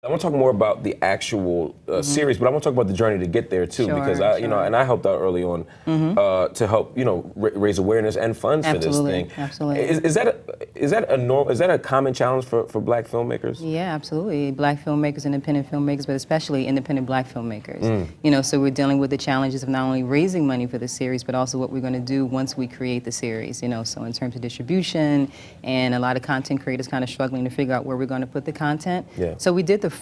I want to talk more about the actual series, but I want to talk about the journey to get there too, because you know, and I helped out early on to help, you know, raise awareness and funds for this thing. Absolutely. Is that a common challenge for Black filmmakers? Yeah, absolutely. Black filmmakers, independent filmmakers, but especially independent Black filmmakers. You know, so we're dealing with the challenges of not only raising money for the series, but also what we're going to do once we create the series. You know, so in terms of distribution, and a lot of content creators kind of struggling to figure out where we're going to put the content. Yeah. So we did the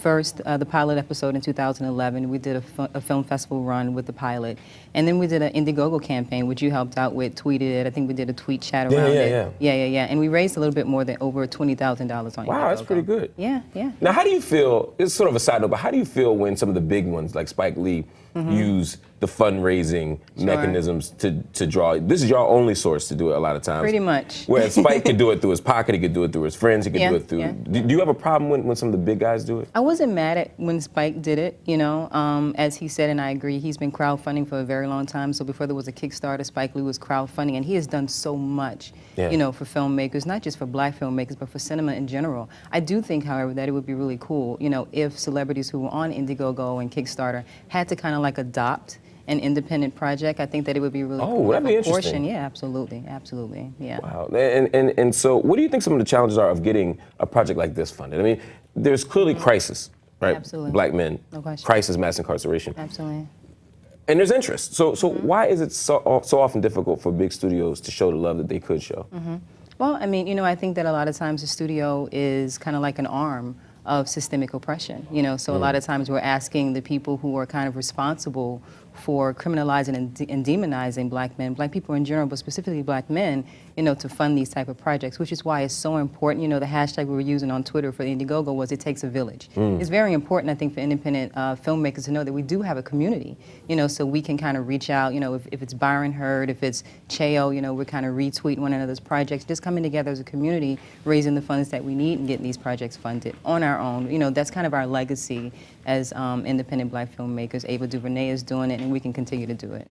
pilot episode in 2011. We did a film festival run with the pilot, and then we did an Indiegogo campaign, which you helped out with, tweeted it. I think we did a tweet chat around it. Yeah. And we raised a little bit more than over $20,000 on Indiegogo. Wow, that's pretty good. Yeah. Now, how do you feel? It's sort of a side note, but how do you feel when some of the big ones like Spike Lee use the fundraising mechanisms to draw? This is your only source to do it a lot of times. Pretty much. Whereas Spike could do it through his pocket, he could do it through his friends, he could do it through. Do you have a problem when some of the big guys do it? I wasn't mad at when Spike did it, you know. As he said, and I agree, he's been crowdfunding for a very long time. So before there was a Kickstarter, Spike Lee was crowdfunding, and he has done so much, you know, for filmmakers, not just for Black filmmakers, but for cinema in general. I do think, however, that it would be really cool, you know, if celebrities who were on Indiegogo and Kickstarter had to kind of like adopt an independent project. I think that it would be really cool. That'd be interesting. Yeah, absolutely, yeah. Wow, and so what do you think some of the challenges are of getting a project like this funded? I mean, there's clearly crisis, right? Absolutely. Black men, no question. Crisis, mass incarceration. Absolutely. And there's interest. So why is it so often difficult for big studios to show the love that they could show? Well, I mean, you know, I think that a lot of times the studio is kind of like an arm of systemic oppression, you know, so a lot of times we're asking the people who are kind of responsible for criminalizing and demonizing Black men, Black people in general, but specifically Black men, you know, to fund these type of projects, which is why it's so important. You know, the hashtag we were using on Twitter for the Indiegogo was "It takes a village." It's very important, I think, for independent filmmakers to know that we do have a community, you know, so we can kind of reach out, you know, if it's Byron Hurd, if it's Cheo, you know, we're kind of retweeting one another's projects, just coming together as a community, raising the funds that we need and getting these projects funded on our own. You know, that's kind of our legacy as independent Black filmmakers. Ava DuVernay is doing it, and we can continue to do it.